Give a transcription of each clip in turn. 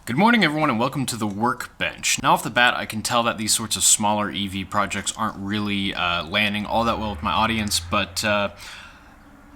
Good morning, everyone, and welcome to the Workbench. Now, off the bat, I can tell that these sorts of smaller EV projects aren't really landing all that well with my audience, but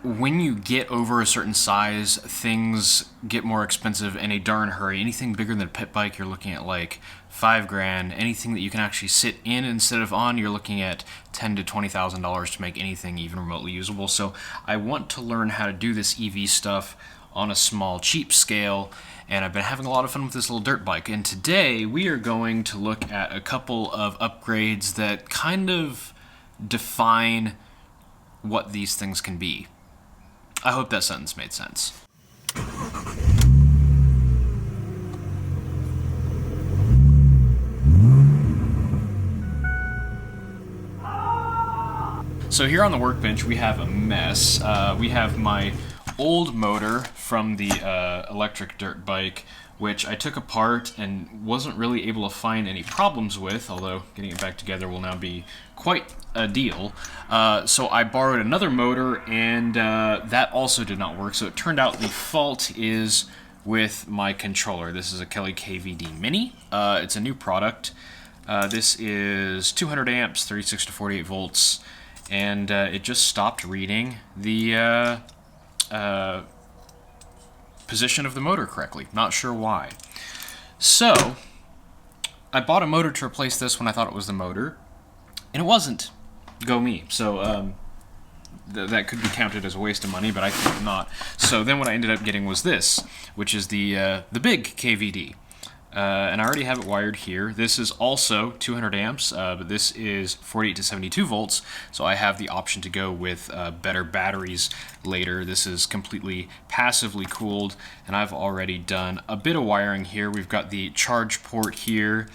when you get over a certain size, things get more expensive in a darn hurry. Anything bigger than a pit bike, you're looking at like $5,000. Anything that you can actually sit in instead of on, you're looking at $10,000 to $20,000 to make anything even remotely usable. So I want to learn how to do this EV stuff on a small, cheap scale, and I've been having a lot of fun with this little dirt bike. And today we are going to look at a couple of upgrades that kind of define what these things can be. I hope that sentence made sense. So here on the Workbench we have a mess. We have my old motor from the electric dirt bike, which I took apart and wasn't really able to find any problems with, although getting it back together will now be quite a deal. So I borrowed another motor, and that also did not work. So it turned out the fault is with my controller. This is a Kelly KVD Mini. It's a new product. This is 200 amps, 36 to 48 volts, and it just stopped reading the position of the motor correctly. Not sure why. So I bought a motor to replace this when I thought it was the motor, and it wasn't. Go me. So that could be counted as a waste of money, but I think not. So then what I ended up getting was this, which is the big KVD. And I already have it wired here. This is also 200 amps, but this is 48 to 72 volts, so I have the option to go with better batteries later. This is completely passively cooled, and I've already done a bit of wiring here. We've got the charge port here.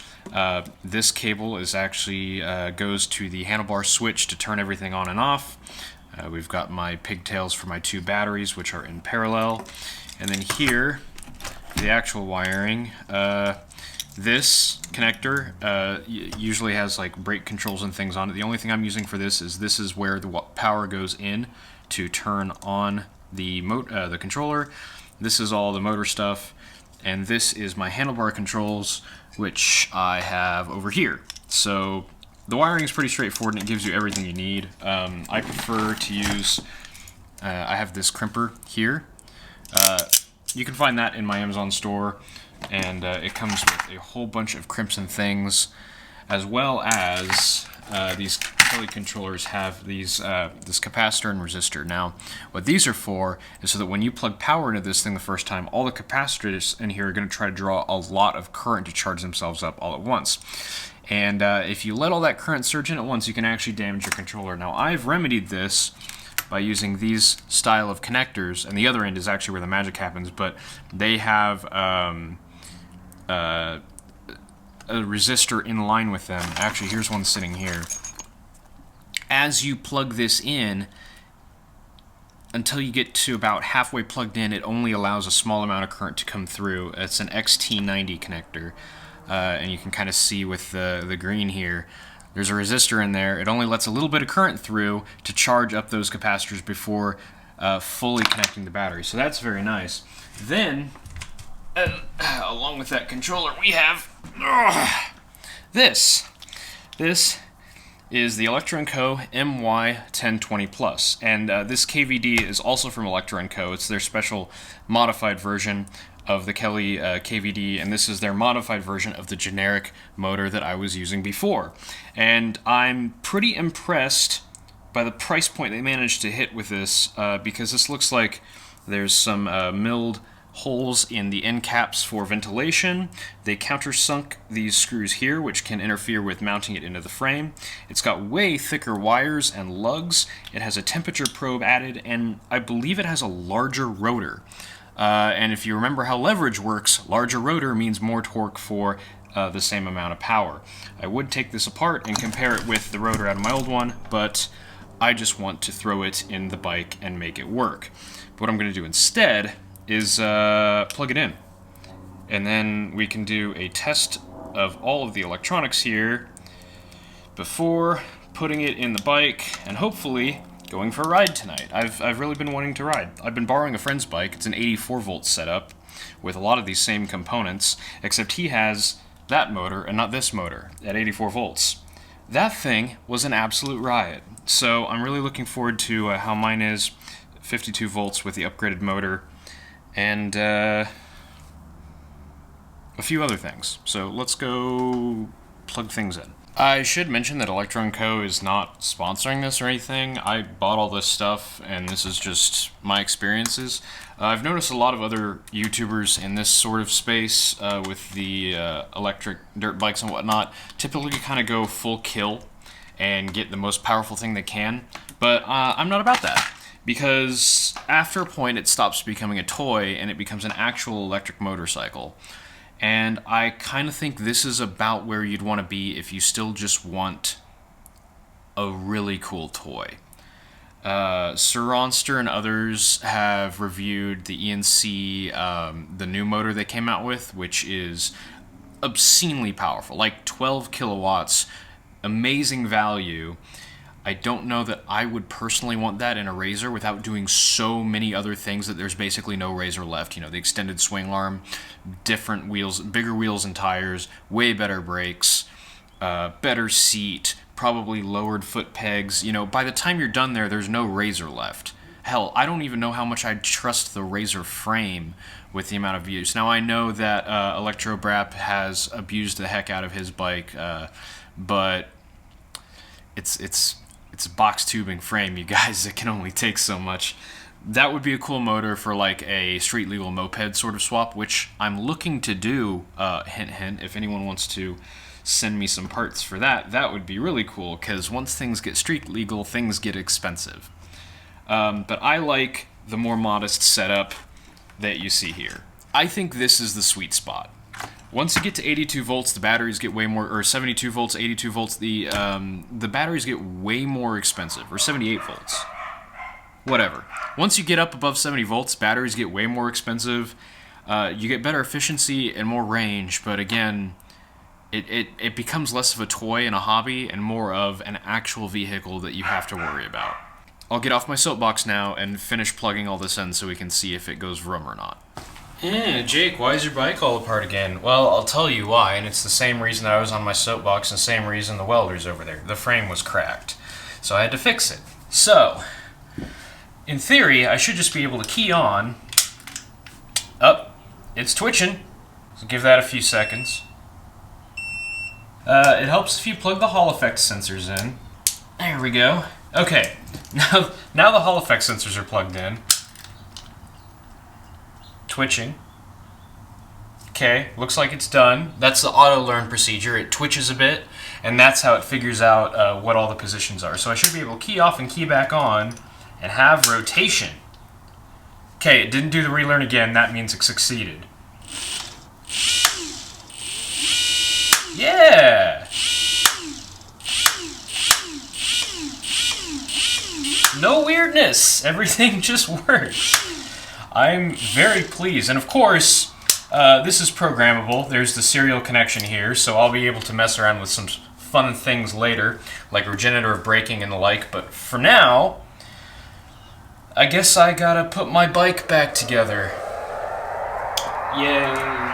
This cable is actually goes to the handlebar switch to turn everything on and off. We've got my pigtails for my two batteries, which are in parallel. And then here, the actual wiring. This connector usually has like brake controls and things on it. The only thing I'm using for this is where the power goes in to turn on the controller. This is all the motor stuff, and this is my handlebar controls, which I have over here. So the wiring is pretty straightforward, and it gives you everything you need. I prefer to use, I have this crimper here. You can find that in my Amazon store, and it comes with a whole bunch of crimps and things, as well as these Kelly controllers have these this capacitor and resistor. Now, what these are for is so that when you plug power into this thing the first time, all the capacitors in here are going to try to draw a lot of current to charge themselves up all at once. And if you let all that current surge in at once, you can actually damage your controller. Now, I've remedied this by using these style of connectors, and the other end is actually where the magic happens, but they have a resistor in line with them. Actually, here's one sitting here. As you plug this in, until you get to about halfway plugged in, it only allows a small amount of current to come through. It's an XT90 connector, and you can kind of see with the green here, there's a resistor in there. It only lets a little bit of current through to charge up those capacitors before fully connecting the battery. So that's very nice. Then, along with that controller, we have this. This is the Electro & Co. MY1020 Plus, and this KVD is also from Electro & Co. It's their special modified version of the Kelly KVD, and this is their modified version of the generic motor that I was using before. And I'm pretty impressed by the price point they managed to hit with this, because this looks like there's some milled holes in the end caps for ventilation. They countersunk these screws here, which can interfere with mounting it into the frame. It's got way thicker wires and lugs. It has a temperature probe added, and I believe it has a larger rotor. And if you remember how leverage works, larger rotor means more torque for the same amount of power. I would take this apart and compare it with the rotor out of my old one, but I just want to throw it in the bike and make it work. But what I'm going to do instead is plug it in. And then we can do a test of all of the electronics here before putting it in the bike, and hopefully going for a ride tonight. I've really been wanting to ride. I've been borrowing a friend's bike. It's an 84 volt setup, with a lot of these same components, except he has that motor and not this motor at 84 volts. That thing was an absolute riot. So I'm really looking forward to how mine is 52 volts with the upgraded motor and a few other things. So let's go plug things in. I should mention that Electron Co. is not sponsoring this or anything. I bought all this stuff, and this is just my experiences. I've noticed a lot of other YouTubers in this sort of space with the electric dirt bikes and whatnot typically kind of go full kill and get the most powerful thing they can, but I'm not about that, because after a point it stops becoming a toy and it becomes an actual electric motorcycle. And I kind of think this is about where you'd want to be if you still just want a really cool toy. Sir Ronster and others have reviewed the ENC, the new motor they came out with, which is obscenely powerful, like 12 kilowatts, amazing value. I don't know that I would personally want that in a Razor without doing so many other things that there's basically no Razor left. You know, the extended swing arm, different wheels, bigger wheels and tires, way better brakes, better seat, probably lowered foot pegs. You know, by the time you're done there, there's no Razor left. Hell, I don't even know how much I'd trust the Razor frame with the amount of use. Now, I know that Electro Brap has abused the heck out of his bike, but it's a box tubing frame, you guys. It can only take so much. That would be a cool motor for like a street legal moped sort of swap, which I'm looking to do. Hint, hint. If anyone wants to send me some parts for that, that would be really cool, because once things get street legal, things get expensive. But I like the more modest setup that you see here. I think this is the sweet spot. Once you get to 82 volts, the batteries get way more, or 72 volts, 82 volts, the batteries get way more expensive, or 78 volts. Whatever. Once you get up above 70 volts, batteries get way more expensive. You get better efficiency and more range, but again, it becomes less of a toy and a hobby and more of an actual vehicle that you have to worry about. I'll get off my soapbox now and finish plugging all this in so we can see if it goes vroom or not. Jake, why is your bike all apart again? Well, I'll tell you why, and it's the same reason that I was on my soapbox and the same reason the welder's over there. The frame was cracked, so I had to fix it. So, in theory, I should just be able to key on. It's twitching, so give that a few seconds. It helps if you plug the Hall effect sensors in. There we go. Okay, now the Hall effect sensors are plugged in. Twitching. Okay, looks like it's done. That's the auto-learn procedure. It twitches a bit, and that's how it figures out what all the positions are. So I should be able to key off and key back on and have rotation. Okay, it didn't do the relearn again. That means it succeeded. Yeah! No weirdness. Everything just works. I'm very pleased, and of course, this is programmable. There's the serial connection here, so I'll be able to mess around with some fun things later, like regenerative braking and the like, but for now, I guess I gotta put my bike back together. Yay.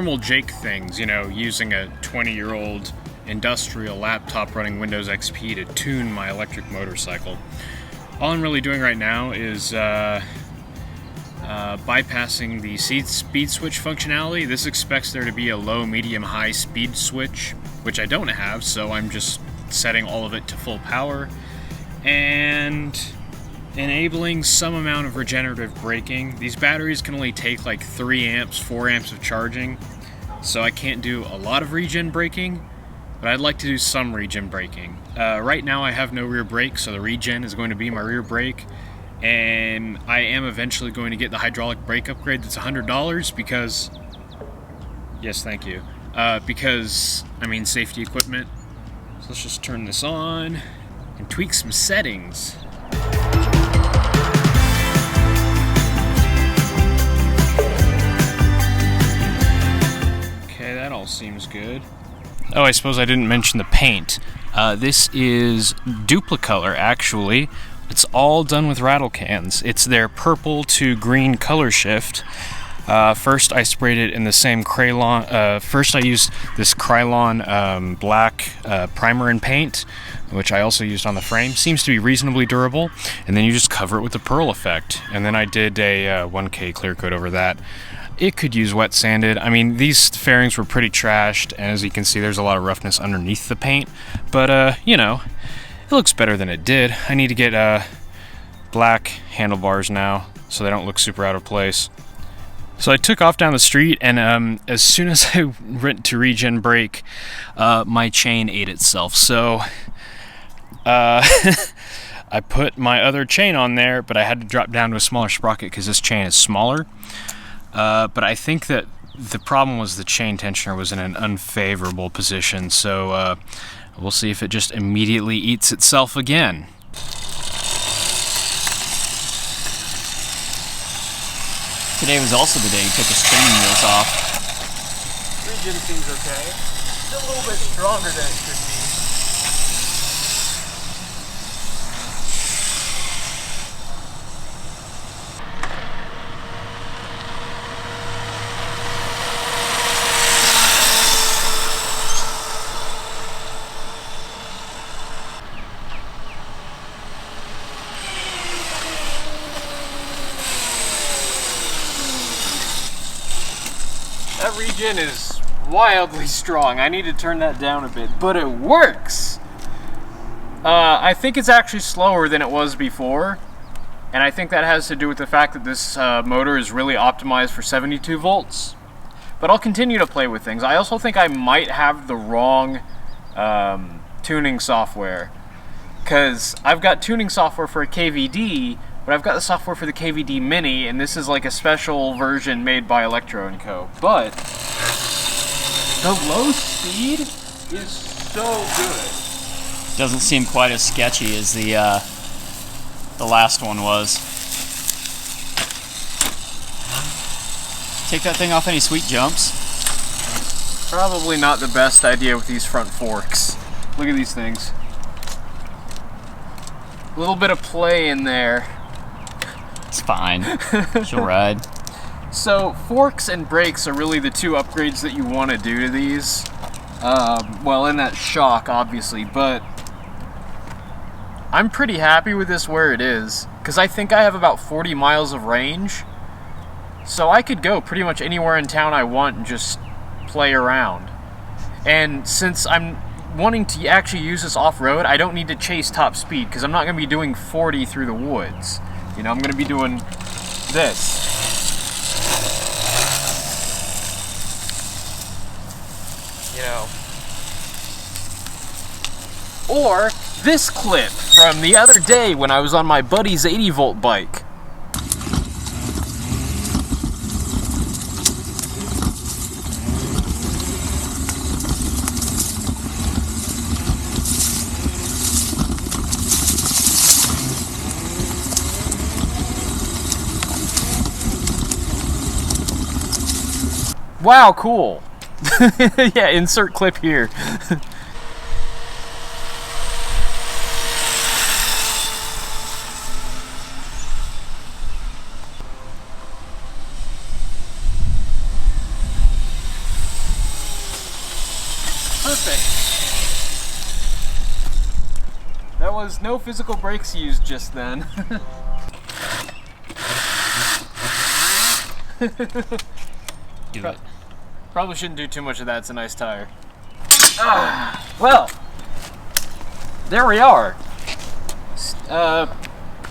normal Jake things, you know, using a 20-year-old industrial laptop running Windows XP to tune my electric motorcycle. All I'm really doing right now is bypassing the speed switch functionality. This expects there to be a low, medium, high speed switch, which I don't have, so I'm just setting all of it to full power and enabling some amount of regenerative braking. These batteries can only take like 3 amps, 4 amps of charging, so I can't do a lot of regen braking, but I'd like to do some regen braking. Right now I have no rear brake, so the regen is going to be my rear brake, and I am eventually going to get the hydraulic brake upgrade that's $100 because, yes, thank you, because, I mean, safety equipment. So let's just turn this on and tweak some settings. That all seems good. Oh, I suppose I didn't mention the paint. This is Duplicolor, actually. It's all done with rattle cans. It's their purple to green color shift. First I sprayed it in the same Krylon. First I used this Krylon black primer and paint, which I also used on the frame. Seems to be reasonably durable. And then you just cover it with the pearl effect. And then I did a 1K clear coat over that. It could use wet sanded. I mean, these fairings were pretty trashed, and as you can see, there's a lot of roughness underneath the paint. But, you know, it looks better than it did. I need to get black handlebars now, so they don't look super out of place. So I took off down the street, and as soon as I went to regen brake, my chain ate itself. So I put my other chain on there, but I had to drop down to a smaller sprocket because this chain is smaller. But I think that the problem was the chain tensioner was in an unfavorable position, so we'll see if it just immediately eats itself again. Today was also the day you took the spinning wheels off. Regen seems okay. Still a little bit stronger than it should be. That regen is wildly strong. I need to turn that down a bit, but it works! I think it's actually slower than it was before, and I think that has to do with the fact that this motor is really optimized for 72 volts. But I'll continue to play with things. I also think I might have the wrong tuning software, because I've got tuning software for a KVD, but I've got the software for the KVD Mini, and this is like a special version made by Electro & Co. But the low speed is so good. Doesn't seem quite as sketchy as the last one was. Take that thing off any sweet jumps? Probably not the best idea with these front forks. Look at these things. A little bit of play in there. It's fine. She'll ride. So, forks and brakes are really the two upgrades that you want to do to these. Well, and that shock, obviously, but I'm pretty happy with this where it is, because I think I have about 40 miles of range. So I could go pretty much anywhere in town I want and just play around. And since I'm wanting to actually use this off-road, I don't need to chase top speed, because I'm not going to be doing 40 through the woods. You know, I'm going to be doing this. You know. Or this clip from the other day when I was on my buddy's 80-volt bike. Wow, cool. Yeah, insert clip here. was no physical brakes used just then. Do it. Probably shouldn't do too much of that. It's a nice tire. Well, there we are.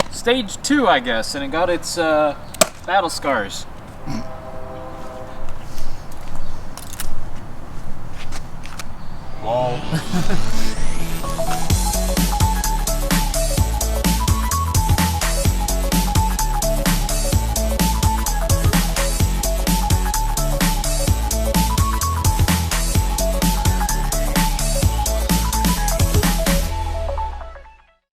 Stage 2, I guess, and it got its battle scars. Lol.